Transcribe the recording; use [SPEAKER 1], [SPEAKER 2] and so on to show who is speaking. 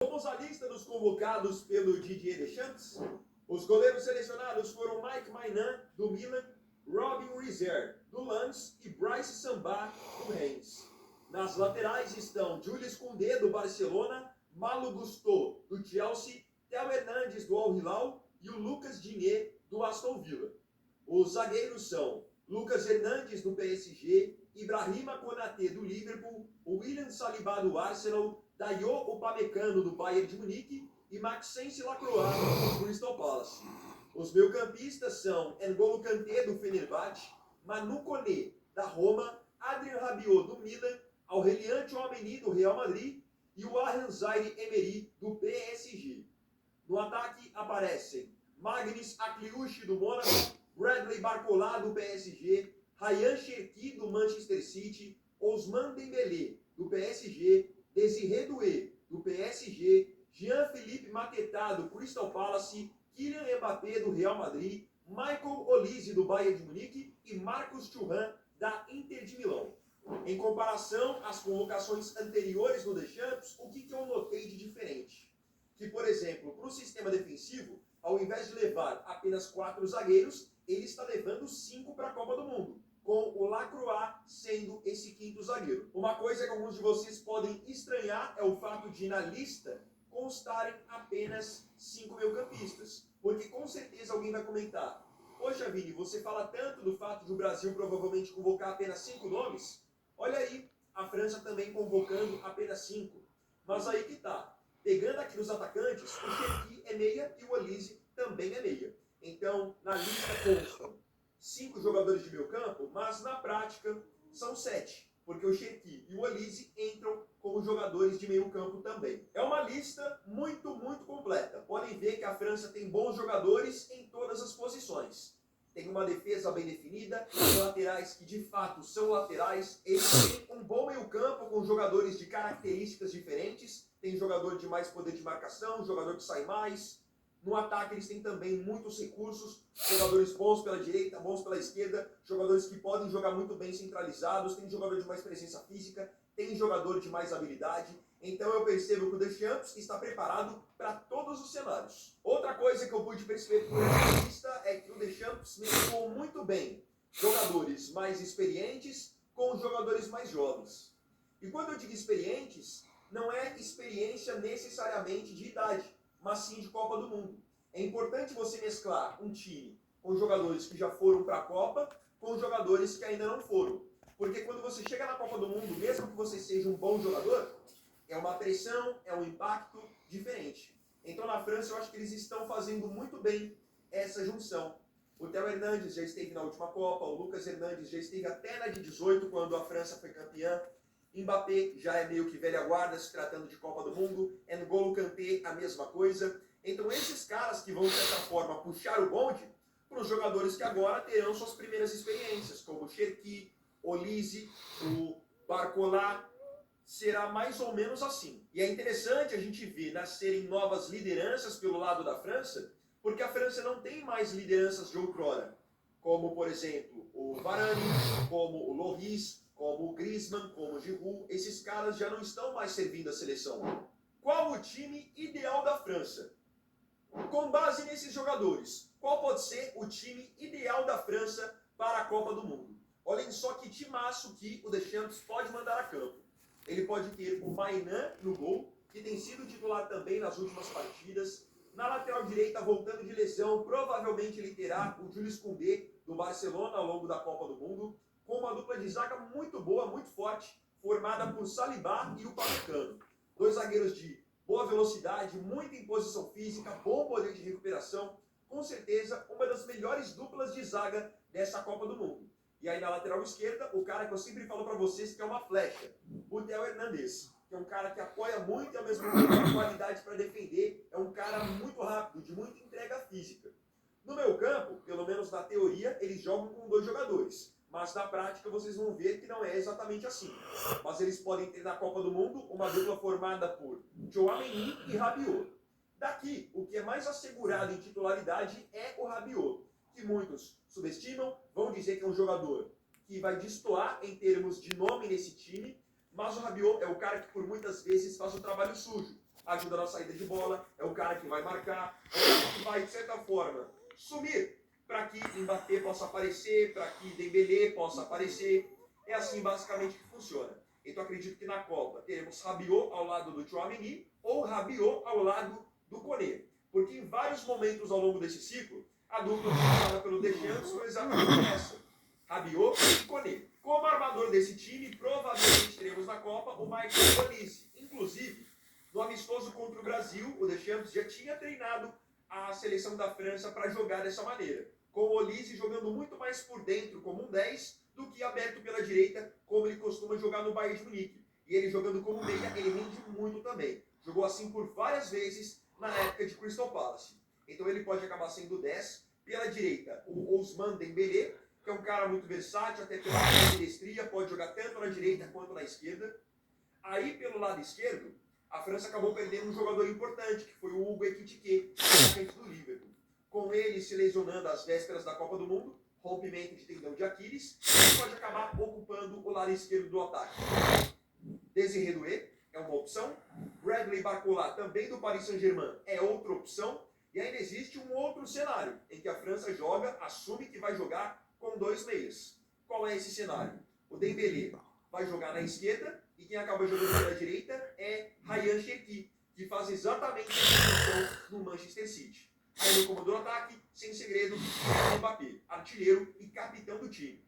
[SPEAKER 1] Vamos à lista dos convocados pelo Didier Deschamps. Os goleiros selecionados foram Mike Maignan, do Milan, Robin Rezer, do Lens e Bryce Sambá, do Rennes. Nas laterais estão Jules Koundé, do Barcelona, Malo Gusto, do Chelsea, Theo Hernandes, do Al Hilal e o Lucas Digne, do Aston Villa. Os zagueiros são Lucas Hernandes, do PSG, Ibrahima Konaté, do Liverpool, William Saliba, do Arsenal, Dayot Upamecano, do Bayern de Munique e Maxence Lacroix, do Crystal Palace. Os meio-campistas são N'Golo Kanté, do Fenerbahçe, Manu Koné, da Roma, Adrien Rabiot, do Milan, Aurélien Tchouaméni, do Real Madrid e o Warren Zaïre-Emery, do PSG. No ataque aparecem Magnus Akliouche, do Mônaco, Bradley Barcola, do PSG, Ryan Cherki, do Manchester City, Ousmane Dembélé, do PSG, Désiré Doué, do PSG, Jean-Philippe Mateta, do Crystal Palace, Kylian Mbappé, do Real Madrid, Michael Olise, do Bayern de Munique e Marcus Thuram, da Inter de Milão. Em comparação às convocações anteriores no Deschamps, o que eu notei de diferente? Que, por exemplo, para o sistema defensivo, ao invés de levar apenas 4 zagueiros, ele está levando 5 para a Copa do Mundo, com o Lacroix sendo esse 5º zagueiro. Uma coisa que alguns de vocês podem estranhar é o fato de, na lista, constarem apenas 5 meio-campistas. Porque com certeza alguém vai comentar: poxa, Vini, você fala tanto do fato de o Brasil provavelmente convocar apenas 5 nomes? Olha aí, a França também convocando apenas 5. Mas aí que tá. Pegando aqui nos atacantes, o Cherki é meia e o Olise também é meia. Então, na lista constam 5 jogadores de meio campo, mas na prática são 7, porque o Cherki e o Olise entram como jogadores de meio campo também. É uma lista muito completa. Podem ver que a França tem bons jogadores em todas as posições. Tem uma defesa bem definida, tem laterais que de fato são laterais, eles têm um bom meio campo com jogadores de características diferentes, tem jogador de mais poder de marcação, jogador que sai mais. No ataque eles têm também muitos recursos, jogadores bons pela direita, bons pela esquerda, jogadores que podem jogar muito bem centralizados, tem jogador de mais presença física, tem jogador de mais habilidade. Então eu percebo que o Deschamps está preparado para todos os cenários. Outra coisa que eu pude perceber por essa lista é que o Deschamps mesclou muito bem jogadores mais experientes com jogadores mais jovens. E quando eu digo experientes, não é experiência necessariamente de idade, mas sim de Copa do Mundo. É importante você mesclar um time com jogadores que já foram para a Copa com jogadores que ainda não foram. Porque quando você chega na Copa do Mundo, mesmo que você seja um bom jogador, é uma pressão, é um impacto diferente. Então na França eu acho que eles estão fazendo muito bem essa junção. O Theo Hernandes já esteve na última Copa, o Lucas Hernandes já esteve até na de 18, quando a França foi campeã. Mbappé já é meio que velha guarda, se tratando de Copa do Mundo. N'Golo Kanté, a mesma coisa. Então esses caras que vão, de certa forma, puxar o bonde para os jogadores que agora terão suas primeiras experiências, como o Cherki, Olise, o Barcola, será mais ou menos assim. E é interessante a gente ver nascerem novas lideranças pelo lado da França, porque a França não tem mais lideranças de outrora, como, por exemplo, o Varane, como o Lloris, como o Griezmann, como o Giroud. Esses caras já não estão mais servindo a seleção. Qual o time ideal da França? Com base nesses jogadores, qual pode ser o time ideal da França para a Copa do Mundo? Olhem só que timaço que o Deschamps pode mandar a campo. Ele pode ter o Maignan no gol, que tem sido titular também nas últimas partidas. Na lateral direita, voltando de lesão, provavelmente ele terá o Jules Koundé, do Barcelona, ao longo da Copa do Mundo, com uma dupla de zaga muito boa, muito forte, formada por Saliba e Upamecano. 2 zagueiros de boa velocidade, muita imposição física, bom poder de recuperação, com certeza uma das melhores duplas de zaga dessa Copa do Mundo. E aí na lateral esquerda, o cara que eu sempre falo para vocês que é uma flecha, o Theo Hernandes, que é um cara que apoia muito e ao mesmo tempo tem qualidade para defender, é um cara muito rápido, de muita entrega física. No meu campo, pelo menos na teoria, eles jogam com 2 jogadores, mas na prática vocês vão ver que não é exatamente assim. Mas eles podem ter na Copa do Mundo uma dupla formada por Tchouaméni e Rabiot. Daqui, o que é mais assegurado em titularidade é o Rabiot, que muitos subestimam, vão dizer que é um jogador que vai destoar em termos de nome nesse time, mas o Rabiot é o cara que por muitas vezes faz o trabalho sujo. ajuda na saída de bola, é o cara que vai marcar, é o cara que vai, de certa forma, sumir para que Mbappé possa aparecer, para que Dembélé possa aparecer. É assim basicamente que funciona. Então acredito que na Copa teremos Rabiot ao lado do Tchouaméni ou Rabiot ao lado do Koné. Porque em vários momentos ao longo desse ciclo, a dupla utilizada pelo Deschamps foi exatamente essa. Rabiot e Koné. Como armador desse time, provavelmente teremos na Copa o Michael Olise. Inclusive, no amistoso contra o Brasil, o Deschamps já tinha treinado a seleção da França para jogar dessa maneira, com o Olise jogando muito mais por dentro como um 10 do que aberto pela direita, como ele costuma jogar no Bayern de Munique. E ele jogando como meia, ele rende muito também. Jogou assim por várias vezes na época de Crystal Palace. Então ele pode acabar sendo 10. Pela direita, o Ousmane Dembélé, que é um cara muito versátil, até pela ambidestria, pode jogar tanto na direita quanto na esquerda. Aí, pelo lado esquerdo, a França acabou perdendo um jogador importante, que foi o Hugo Ekitike, atacante do Liverpool. Com ele se lesionando às vésperas da Copa do Mundo, rompimento de tendão de Aquiles, ele pode acabar ocupando o lado esquerdo do ataque. Désiré Doué é uma opção, Bradley Barcola, também do Paris Saint-Germain, é outra opção, e ainda existe um outro cenário, em que a França joga, assume que vai jogar com 2 meias. Qual é esse cenário? O Dembélé vai jogar na esquerda, e quem acaba jogando pela direita é Ryan Cherki, que faz exatamente a posição no Manchester City. Aí no comando do ataque, sem segredo, Mbappé, artilheiro e capitão do time.